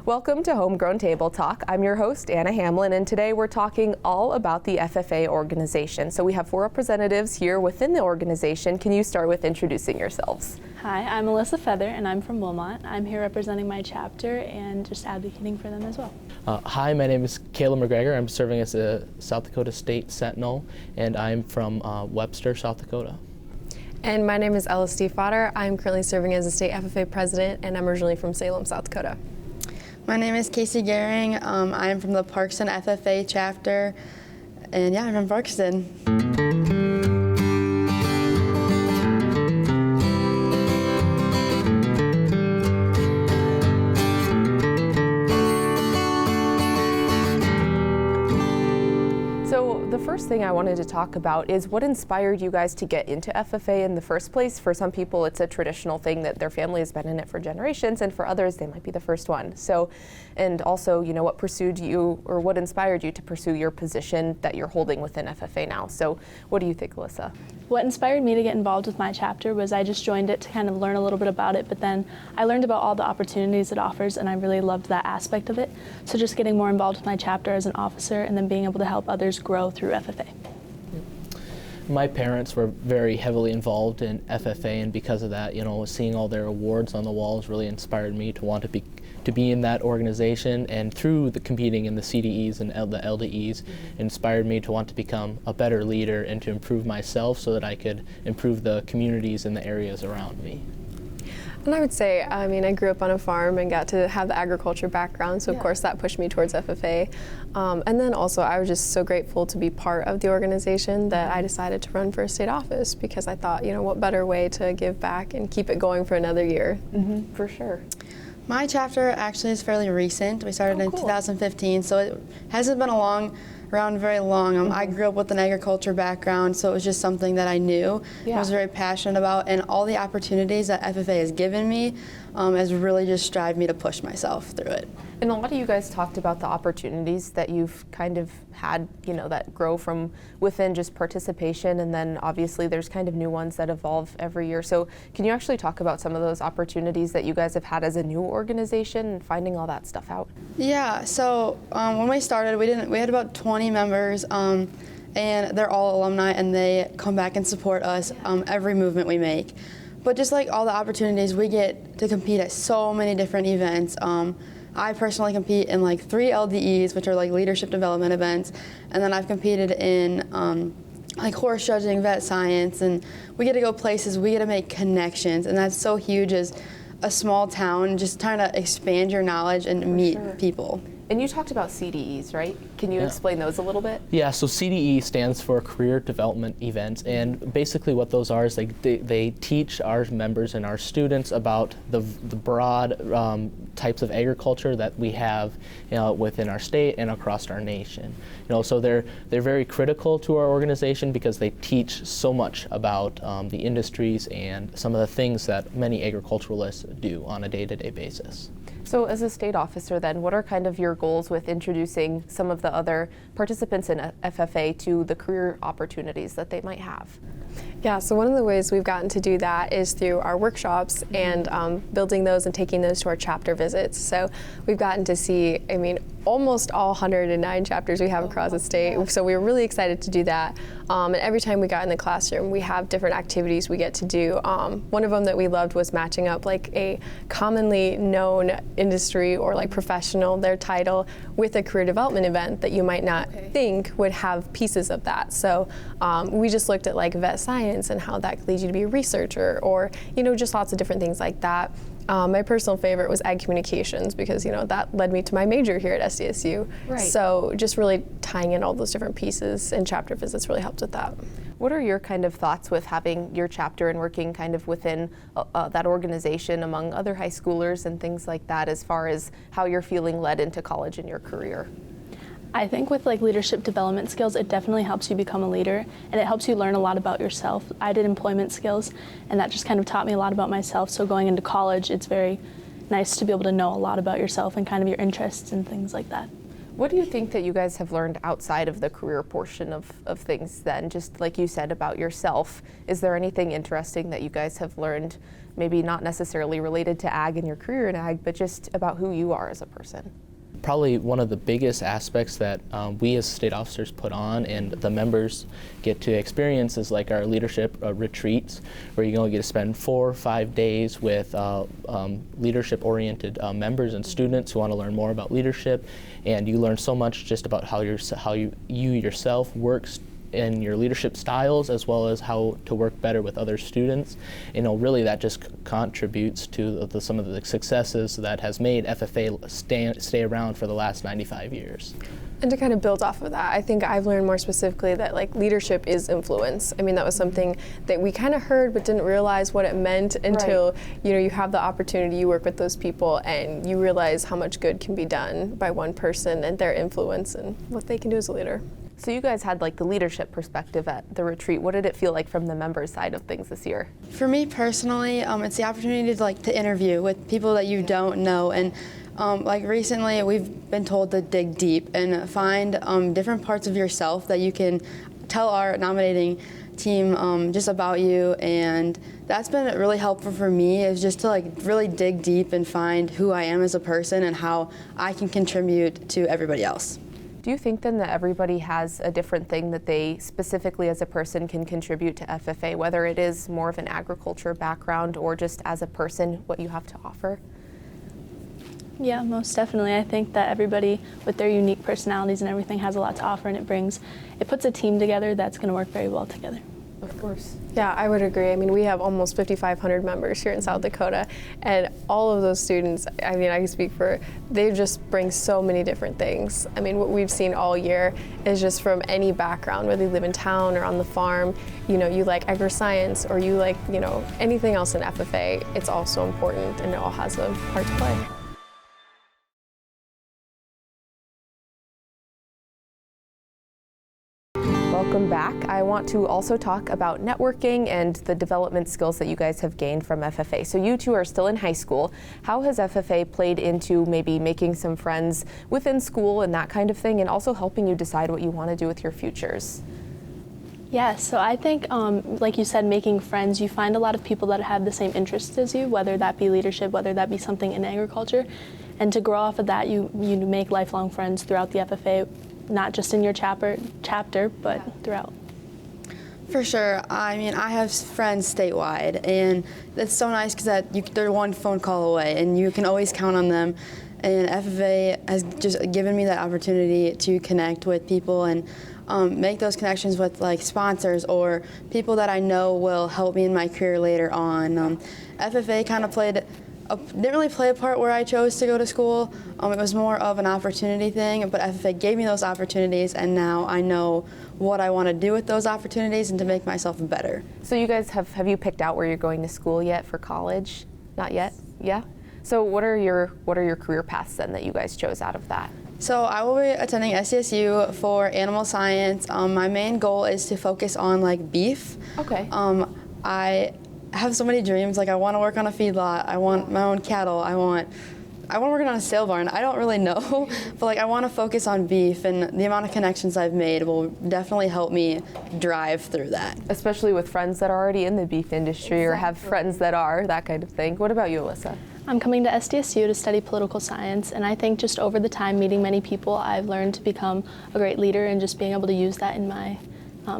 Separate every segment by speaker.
Speaker 1: Welcome to Homegrown Table Talk. I'm your host, Anna Hamlin, and today we're talking all about the FFA organization. So we have 4 representatives here within the organization. Can you start with introducing yourselves?
Speaker 2: Hi, I'm Alyssa Feather, and I'm from Wilmot. I'm here representing my chapter and just advocating for them as well.
Speaker 3: Hi, my name is Caleb McGregor. I'm serving as a South Dakota State Sentinel, and I'm from Webster, South Dakota.
Speaker 4: And my name is Ella Stiefvater. I'm currently serving as a state FFA president, and I'm originally from Salem, South Dakota.
Speaker 5: My name is Casey Gehring. I'm from the Parkston FFA chapter, and yeah, I'm from Parkston.
Speaker 1: So the first thing I wanted to talk about is what inspired you guys to get into FFA in the first place. For some people, it's a traditional thing that their family has been in it for generations, and for others, they might be the first one. So, and also, you know, what pursued you, or what inspired you to pursue your position that you're holding within FFA now? So what do you think, Alyssa?
Speaker 2: What inspired me to get involved with my chapter was I just joined it to kind of learn a little bit about it, but then I learned about all the opportunities it offers, and I really loved that aspect of it. So just getting more involved with my chapter as an officer and then being able to help others grow through FFA.
Speaker 3: My parents were very heavily involved in FFA, and because of that, you know, seeing all their awards on the walls really inspired me to want to be in that organization, and through the competing in the CDEs and the LDEs, inspired me to want to become a better leader and to improve myself so that I could improve the communities and the areas around me.
Speaker 4: And I would say, I mean, I grew up on a farm and got to have the agriculture background, so of course that pushed me towards FFA. And then also I was just so grateful to be part of the organization that I decided to run for state office, because I thought, you know, what better way to give back and keep it going for another year.
Speaker 1: For sure.
Speaker 5: My chapter actually is fairly recent. We started in 2015, so it hasn't been around very long. I grew up with an agriculture background, so it was just something that I knew. I was very passionate about, and all the opportunities that FFA has given me has really just strived me to push myself through it.
Speaker 1: And a lot of you guys talked about the opportunities that you've kind of had, you know, that grow from within just participation, and then obviously there's kind of new ones that evolve every year. So can you actually talk about some of those opportunities that you guys have had as a new organization and finding all that stuff out?
Speaker 5: Yeah, so when we started, we had about 20 members, and they're all alumni, and they come back and support us every movement we make. But just like all the opportunities, we get to compete at so many different events. I personally compete in like 3 LDEs, which are like leadership development events, and then I've competed in like horse judging, vet science, and we get to go places, we get to make connections, and that's so huge as a small town, just trying to expand your knowledge and meet people.
Speaker 1: And you talked about CDEs, right? Can you explain those a little bit?
Speaker 3: Yeah, so CDE stands for Career Development Events, and basically what those are is they teach our members and our students about the broad types of agriculture that we have, you know, within our state and across our nation. You know, so they're very critical to our organization because they teach so much about the industries and some of the things that many agriculturalists do on a day-to-day basis.
Speaker 1: So as a state officer then, what are kind of your goals with introducing some of the other participants in FFA to the career opportunities that they might have?
Speaker 4: Yeah, so one of the ways we've gotten to do that is through our workshops and building those and taking those to our chapter visits. So we've gotten to see, I mean, almost all 109 chapters we have across the state. So we were really excited to do that. And every time we got in the classroom, we have different activities we get to do. One of them that we loved was matching up like a commonly known industry or like professional, their title, with a career development event that you might not think would have pieces of that. So we just looked at like vet science and how that could lead you to be a researcher, or, you know, just lots of different things like that. My personal favorite was ag communications, because, you know, that led me to my major here at SDSU. Right. So just really tying in all those different pieces and chapter visits really helped with that.
Speaker 1: What are your kind of thoughts with having your chapter and working kind of within that organization among other high schoolers and things like that, as far as how you're feeling led into college in your career?
Speaker 2: I think with like leadership development skills, it definitely helps you become a leader, and it helps you learn a lot about yourself. I did employment skills, and that just kind of taught me a lot about myself. So going into college, it's very nice to be able to know a lot about yourself and kind of your interests and things like that.
Speaker 1: What do you think that you guys have learned outside of the career portion of things then? Just like you said about yourself, is there anything interesting that you guys have learned, maybe not necessarily related to ag and your career in ag, but just about who you are as a person?
Speaker 3: Probably one of the biggest aspects that we as state officers put on and the members get to experience is like our leadership retreats, where you're going to get to spend 4 or 5 days with leadership-oriented members and students who want to learn more about leadership, and you learn so much just about how you yourself works in your leadership styles, as well as how to work better with other students. You know, really that just contributes to some of the successes that has made FFA stay around for the last 95 years.
Speaker 4: And to kind of build off of that, I think I've learned more specifically that like leadership is influence. I mean, that was something that we kind of heard but didn't realize what it meant until you know, you have the opportunity, you work with those people, and you realize how much good can be done by one person and their influence and what they can do as a leader.
Speaker 1: So you guys had like the leadership perspective at the retreat. What did it feel like from the members' side of things this year?
Speaker 5: For me personally, it's the opportunity to interview with people that you don't know, and like recently we've been told to dig deep and find different parts of yourself that you can tell our nominating team just about you, and that's been really helpful for me, is just to like really dig deep and find who I am as a person and how I can contribute to everybody else.
Speaker 1: Do you think then that everybody has a different thing that they specifically as a person can contribute to FFA, whether it is more of an agriculture background or just as a person, what you have to offer?
Speaker 2: Yeah, most definitely. I think that everybody with their unique personalities and everything has a lot to offer, and it puts a team together that's going to work very well together.
Speaker 1: Of course.
Speaker 4: Yeah, I would agree. I mean, we have almost 5,500 members here in South Dakota, and all of those students, I mean, I can speak for, they just bring so many different things. I mean, what we've seen all year is just from any background, whether you live in town or on the farm, you know, you like agri-science or you like, you know, anything else in FFA, it's all so important and it all has a part to play.
Speaker 1: Welcome back. I want to also talk about networking and the development skills that you guys have gained from FFA. So you two are still in high school. How has FFA played into maybe making some friends within school and that kind of thing, and also helping you decide what you want to do with your futures?
Speaker 2: Yeah, so I think, like you said, making friends, you find a lot of people that have the same interests as you, whether that be leadership, whether that be something in agriculture. And to grow off of that, you make lifelong friends throughout the FFA, not just in your chapter, but throughout.
Speaker 5: For sure. I mean, I have friends statewide, and it's so nice because they're one phone call away, and you can always count on them. And FFA has just given me that opportunity to connect with people and make those connections with like sponsors or people that I know will help me in my career later on. FFA kind of didn't really play a part where I chose to go to school. It was more of an opportunity thing, but FFA gave me those opportunities, and now I know what I want to do with those opportunities and to make myself better.
Speaker 1: So you guys have you picked out where you're going to school yet for college? Not yet? Yeah? So what are your career paths then that you guys chose out of that?
Speaker 5: So I will be attending SDSU for animal science. My main goal is to focus on like beef.
Speaker 1: Okay.
Speaker 5: I have so many dreams. Like I want to work on a feedlot. I want my own cattle. I want to work on a sale barn. I don't really know, but like I want to focus on beef, and the amount of connections I've made will definitely help me drive through that.
Speaker 1: Especially with friends that are already in the beef industry or have friends that are, that kind of thing. What about you, Alyssa?
Speaker 2: I'm coming to SDSU to study political science, and I think just over the time meeting many people, I've learned to become a great leader, and just being able to use that in my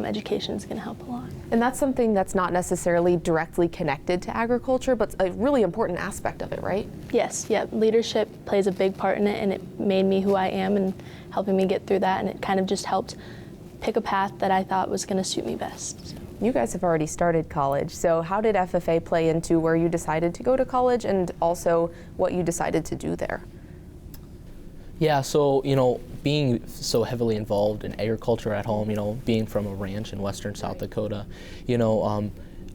Speaker 2: education is going to help a lot.
Speaker 1: And that's something that's not necessarily directly connected to agriculture, but a really important aspect of it, right?
Speaker 2: Yes, yeah. Leadership plays a big part in it, and it made me who I am and helping me get through that, and it kind of just helped pick a path that I thought was going to suit me best. So.
Speaker 1: You guys have already started college, so how did FFA play into where you decided to go to college and also what you decided to do there?
Speaker 3: Yeah, so, being so heavily involved in agriculture at home, being from a ranch in western South Dakota,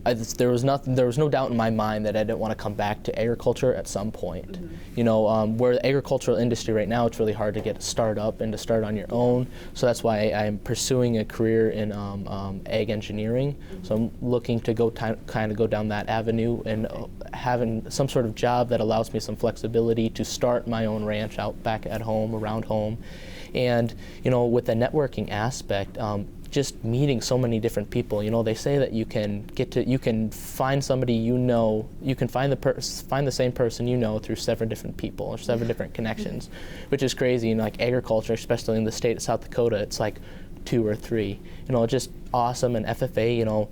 Speaker 3: there was no doubt in my mind that I didn't want to come back to agriculture at some point. You know, where the agricultural industry right now, it's really hard to get a start up and to start on your own. So that's why I'm pursuing a career in ag engineering. So I'm looking to kind of go down that avenue and having some sort of job that allows me some flexibility to start my own ranch out back at home, around home. And, you know, with the networking aspect, just meeting so many different people. You know, they say that you can find somebody you know, you can find the same person you know through 7 different people or 7 different connections, which is crazy. You know, like agriculture, especially in the state of South Dakota, it's like 2 or 3. You know, just awesome. And FFA, you know,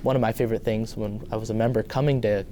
Speaker 3: one of my favorite things when I was a member coming to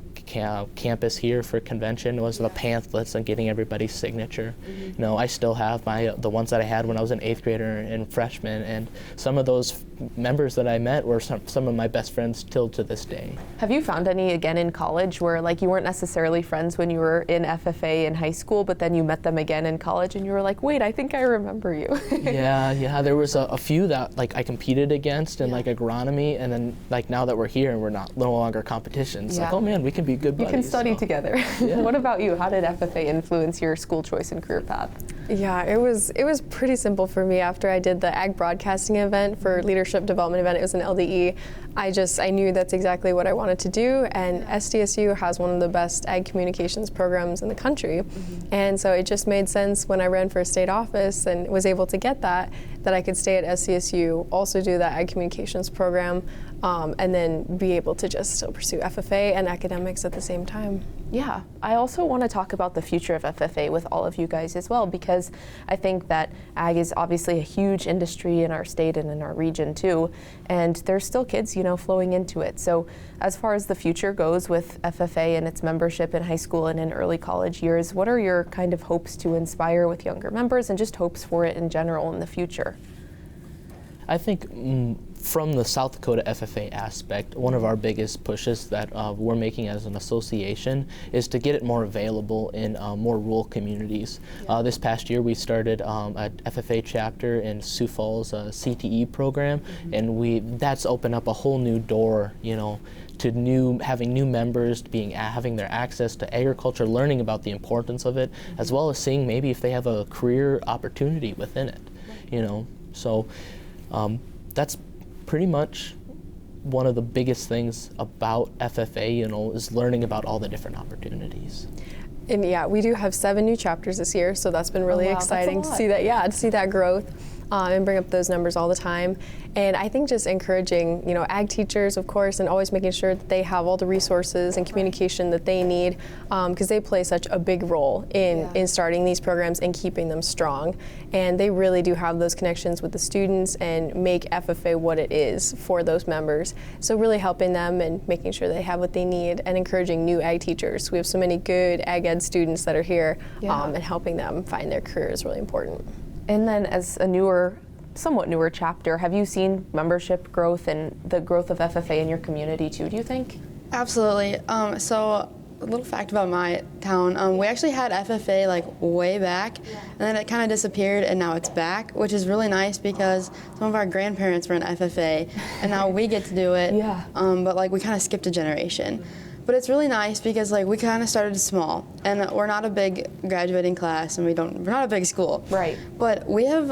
Speaker 3: campus here for convention was the pamphlets and getting everybody's signature. You know, I still have the ones that I had when I was an 8th grader and freshman, and some of those members that I met were some of my best friends till to this day.
Speaker 1: Have you found any again in college where like you weren't necessarily friends when you were in FFA in high school, but then you met them again in college and you were like, wait, I think I remember you?
Speaker 3: Yeah, there was a few that like I competed against in like agronomy, and then like now that we're here and we're no longer competition, it's like, oh man, we can be good buddies.
Speaker 1: You can study together.
Speaker 3: Yeah.
Speaker 1: What about you? How did FFA influence your school choice and career path?
Speaker 4: Yeah, it was pretty simple for me. After I did the ag broadcasting event for leadership development event, it was an LDE. I knew that's exactly what I wanted to do, and SDSU has one of the best ag communications programs in the country. And so it just made sense when I ran for state office and was able to get that I could stay at SDSU, also do that ag communications program, and then be able to just still pursue FFA and academics at the same time.
Speaker 1: Yeah, I also want to talk about the future of FFA with all of you guys as well, because I think that ag is obviously a huge industry in our state and in our region too, and there's still kids, you know, flowing into it. So as far as the future goes with FFA and its membership in high school and in early college years, what are your kind of hopes to inspire with younger members and just hopes for it in general in the future?
Speaker 3: I think from the South Dakota FFA aspect, one of our biggest pushes that we're making as an association is to get it more available in more rural communities. This past year we started a FFA chapter in Sioux Falls CTE program, and that's opened up a whole new door, you know, to having new members having their access to agriculture, learning about the importance of it, as well as seeing maybe if they have a career opportunity within it, you know. So that's pretty much one of the biggest things about FFA, you know, is learning about all the different opportunities.
Speaker 4: And yeah, we do have 7 new chapters this year, so that's been really exciting to see that. Yeah, to see that growth. And bring up those numbers all the time. And I think just encouraging, you know, ag teachers, of course, and always making sure that they have all the resources and communication that they need, because they play such a big role in starting these programs and keeping them strong. And they really do have those connections with the students and make FFA what it is for those members. So really helping them and making sure they have what they need and encouraging new ag teachers. We have so many good ag ed students that are here, and helping them find their career is really important.
Speaker 1: And then as a somewhat newer chapter, have you seen membership growth and the growth of FFA in your community too, do you think?
Speaker 5: Absolutely. So a little fact about my town, we actually had FFA like way back, and then it kind of disappeared, and now it's back, which is really nice because some of our grandparents were in FFA, and now we get to do it, but like we kind of skipped a generation. But it's really nice because like we kind of started small, and we're not a big graduating class, and we're not a big school.
Speaker 1: Right.
Speaker 5: But we have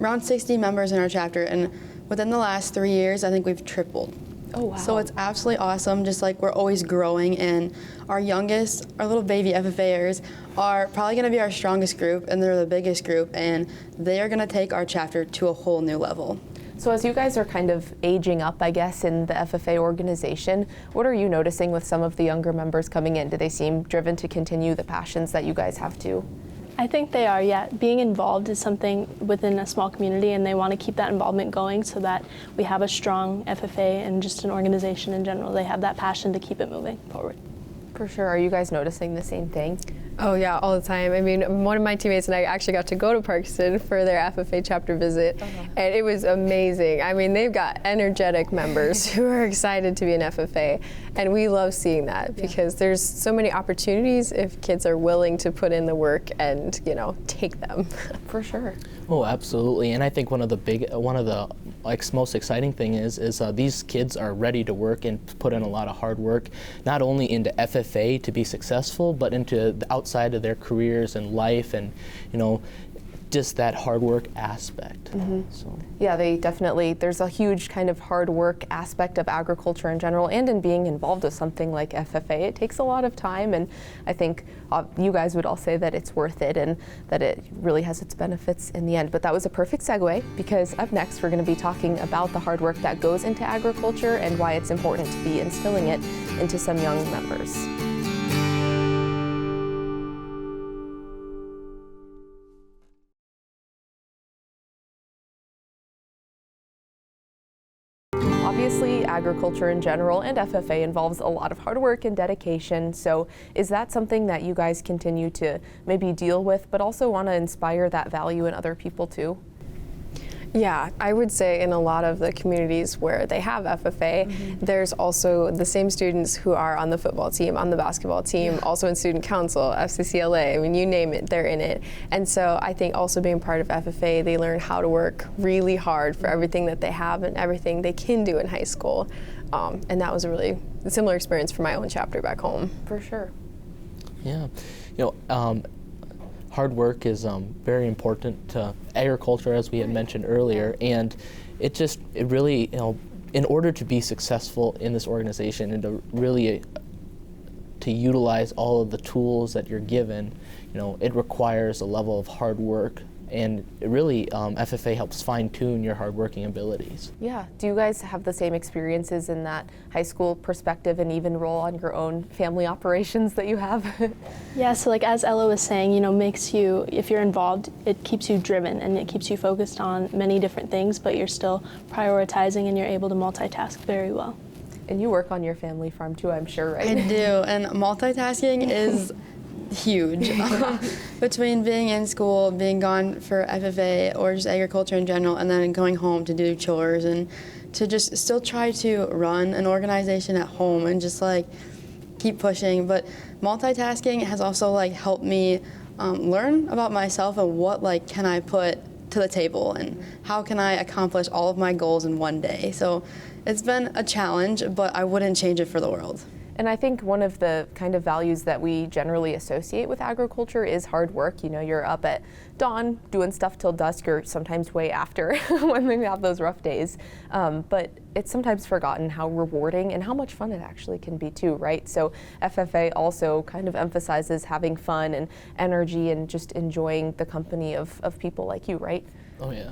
Speaker 5: around 60 members in our chapter, and within the last 3 years, I think we've tripled.
Speaker 1: Oh wow.
Speaker 5: So it's absolutely awesome, just like we're always growing, and our little baby FFAers are probably gonna be our strongest group, and they're the biggest group, and they are gonna take our chapter to a whole new level.
Speaker 1: So as you guys are kind of aging up, I guess, in the FFA organization, what are you noticing with some of the younger members coming in? Do they seem driven to continue the passions that you guys have too?
Speaker 2: I think they are, yeah. Being involved is something within a small community, and they want to keep that involvement going so that we have a strong FFA and just an organization in general. They have that passion to keep it moving forward.
Speaker 1: For sure. Are you guys noticing the same thing?
Speaker 4: Oh yeah, all the time. I mean, one of my teammates and I actually got to go to Parkston for their FFA chapter visit, and it was amazing. I mean, they've got energetic members who are excited to be an FFA, and we love seeing that because there's so many opportunities if kids are willing to put in the work and, you know, take them.
Speaker 1: For sure.
Speaker 3: Oh, absolutely. And I think one of the most exciting thing is these kids are ready to work and put in a lot of hard work, not only into FFA to be successful, but into the outside of their careers and life, and just that hard work aspect. So.
Speaker 1: Yeah, there's a huge kind of hard work aspect of agriculture in general, and in being involved with something like FFA. It takes a lot of time, and I think you guys would all say that it's worth it and that it really has its benefits in the end. But that was a perfect segue, because up next we're going to be talking about the hard work that goes into agriculture and why it's important to be instilling it into some young members. Obviously, agriculture in general and FFA involves a lot of hard work and dedication. So is that something that you guys continue to maybe deal with, but also want to inspire that value in other people too?
Speaker 4: Yeah, I would say in a lot of the communities where they have FFA, there's also the same students who are on the football team, on the basketball team, also in student council, FCCLA, I mean, you name it, they're in it. And so I think also being part of FFA, they learn how to work really hard for everything that they have and everything they can do in high school. And that was a really similar experience for my own chapter back home.
Speaker 1: For sure.
Speaker 3: Yeah, hard work is very important to agriculture, as we had mentioned earlier, and it really, in order to be successful in this organization and to really to utilize all of the tools that you're given, it requires a level of hard work, and it really, FFA helps fine-tune your hard-working abilities.
Speaker 1: Yeah. Do you guys have the same experiences in that high school perspective and even role on your own family operations that you have?
Speaker 2: Yeah, so like as Ella was saying, makes you, if you're involved, it keeps you driven and it keeps you focused on many different things, but you're still prioritizing and you're able to multitask very well.
Speaker 1: And you work on your family farm too, I'm sure, right?
Speaker 5: I do, and multitasking is huge. Between being in school, being gone for FFA or just agriculture in general, and then going home to do chores and to just still try to run an organization at home and just keep pushing. But multitasking has also helped me learn about myself and what can I put to the table and how can I accomplish all of my goals in one day. So it's been a challenge, but I wouldn't change it for the world.
Speaker 1: And I think one of the kind of values that we generally associate with agriculture is hard work. You're up at dawn doing stuff till dusk, or sometimes way after when we have those rough days. But it's sometimes forgotten how rewarding and how much fun it actually can be too, right? So FFA also kind of emphasizes having fun and energy and just enjoying the company of people like you, right?
Speaker 3: Oh yeah,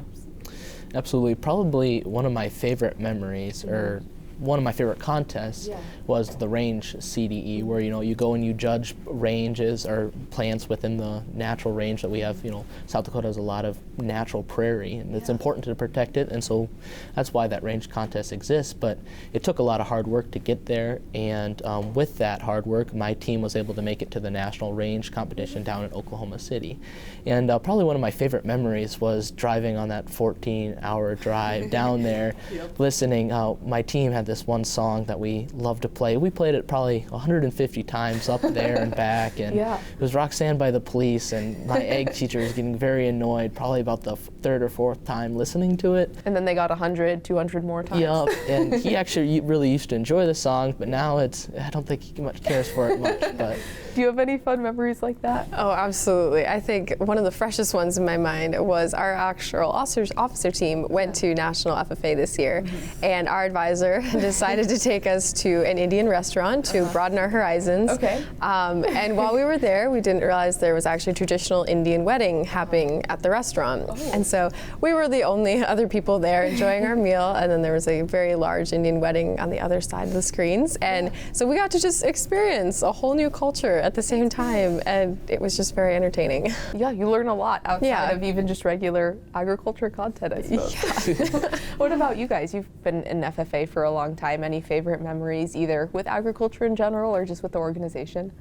Speaker 3: absolutely. Probably one of my favorite memories, or one of my favorite contests, was the range CDE, where you go and you judge ranges or plants within the natural range that we have. South Dakota has a lot of natural prairie, and it's important to protect it, and so that's why that range contest exists. But it took a lot of hard work to get there, and with that hard work, my team was able to make it to the national range competition down in Oklahoma City. And probably one of my favorite memories was driving on that 14-hour drive down there, listening. My team had this one song that we love to play. We played it probably 150 times up there and back, and it was Roxanne by the Police, and my ag teacher was getting very annoyed probably about the third or fourth time listening to it.
Speaker 1: And then they got 100, 200 more times.
Speaker 3: Yep, and he actually really used to enjoy the song, but now I don't think he much cares for it much. But
Speaker 1: do you have any fun memories like that?
Speaker 4: Oh, absolutely. I think one of the freshest ones in my mind was our actual officer team went to National FFA this year, and our advisor decided to take us to an Indian restaurant to broaden our horizons.
Speaker 1: Okay.
Speaker 4: And while we were there, we didn't realize there was actually a traditional Indian wedding happening at the restaurant. And so we were the only other people there enjoying our meal, and then there was a very large Indian wedding on the other side of the screens. And so we got to just experience a whole new culture at the same time, and it was just very entertaining.
Speaker 1: Yeah, you learn a lot outside of even just regular agriculture content, I suppose. What about you guys? You've been in FFA for a long time. Any favorite memories, either with agriculture in general or just with the organization?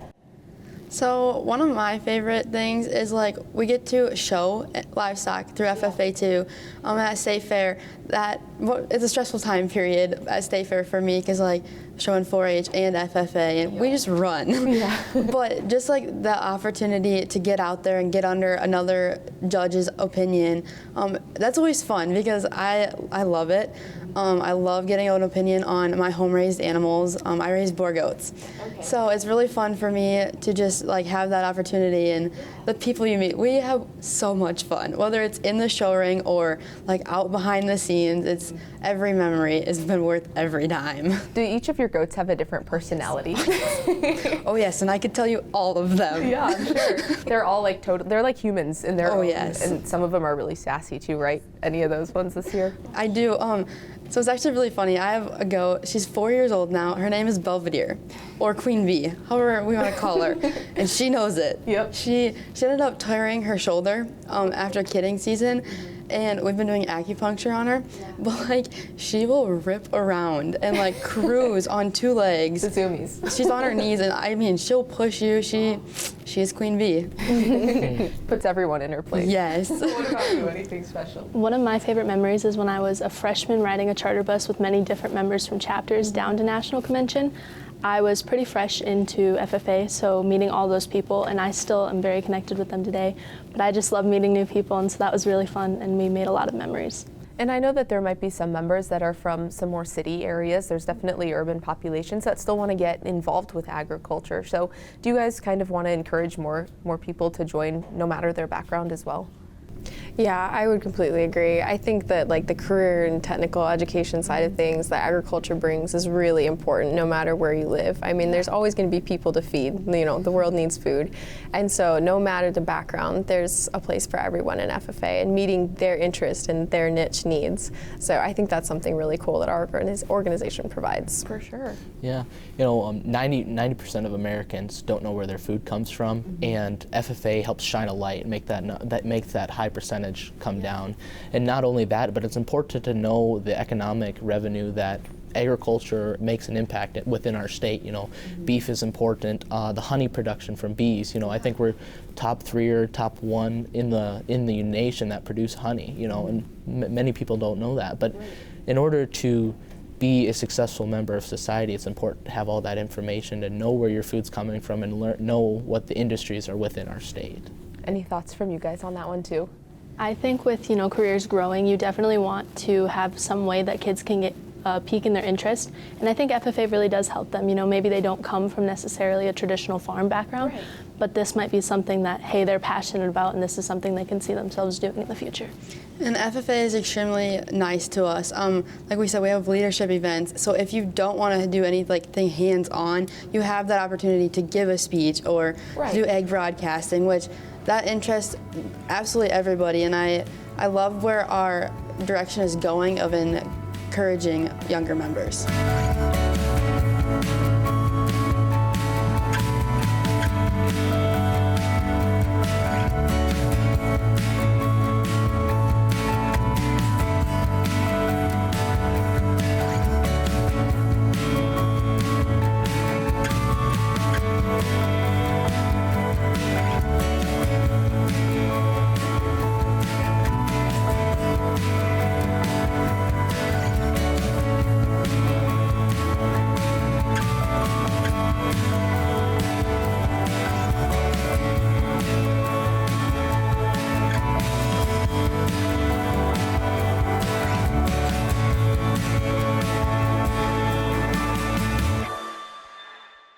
Speaker 5: So one of my favorite things is like we get to show livestock through FFA too at State Fair. It's a stressful time period at State Fair for me because like showing 4-H and FFA and we just run. Yeah. But just like the opportunity to get out there and get under another judge's opinion, that's always fun because I love it. I love getting an opinion on my home-raised animals. I raise boar goats. Okay. So it's really fun for me to just like have that opportunity, and the people you meet, we have so much fun. Whether it's in the show ring or like out behind the scenes, it's every memory has been worth every dime.
Speaker 1: Do each of your goats have a different personality?
Speaker 5: Oh yes, and I could tell you all of them.
Speaker 1: Yeah, I'm sure. They're all like they're like humans in their own.
Speaker 5: Yes.
Speaker 1: And some of them are really sassy too, right? Any of those ones this year?
Speaker 5: I do. So it's actually really funny. I have a goat. She's 4 years old now. Her name is Belvedere, or Queen Bee, however we want to call her, and she knows it.
Speaker 1: Yep.
Speaker 5: She ended up tearing her shoulder after kidding season, and we've been doing acupuncture on her. But like, she will rip around and like cruise on 2 legs.
Speaker 1: The zoomies.
Speaker 5: She's on her knees, and I mean, she'll push you. She is Queen Bee.
Speaker 1: Puts everyone in her place.
Speaker 5: Yes.
Speaker 1: What about you? Anything special?
Speaker 2: One of my favorite memories is when I was a freshman riding a charter bus with many different members from chapters down to National Convention. I was pretty fresh into FFA, so meeting all those people, and I still am very connected with them today, but I just love meeting new people, and so that was really fun, and we made a lot of memories.
Speaker 1: And I know that there might be some members that are from some more city areas. There's definitely urban populations that still want to get involved with agriculture. So do you guys kind of want to encourage more people to join no matter their background as well?
Speaker 4: Yeah, I would completely agree. I think that like the career and technical education side of things that agriculture brings is really important no matter where you live. I mean, there's always going to be people to feed. You know, the world needs food. And so no matter the background, there's a place for everyone in FFA and meeting their interest and their niche needs. So I think that's something really cool that our organization provides.
Speaker 1: For sure.
Speaker 3: Yeah, you know, 90% of Americans don't know where their food comes from, and FFA helps shine a light and make that high percentage come down. And not only that, but it's important to know the economic revenue that agriculture makes an impact within our state. You know, beef is important. The honey production from bees. You know, I think we're top 3 or top 1 in the nation that produce honey. You know, and many people don't know that. But in order to be a successful member of society, it's important to have all that information and know where your food's coming from and know what the industries are within our state.
Speaker 1: Any thoughts from you guys on that one too?
Speaker 2: I think with careers growing, you definitely want to have some way that kids can get peak in their interest, and I think FFA really does help them. You know, maybe they don't come from necessarily a traditional farm background, but this might be something that, hey, they're passionate about, and this is something they can see themselves doing in the future.
Speaker 5: And FFA is extremely nice to us. Like we said, we have leadership events, so if you don't want to do anything hands-on, you have that opportunity to give a speech or do egg broadcasting, which that interests absolutely everybody, and I love where our direction is going of encouraging younger members.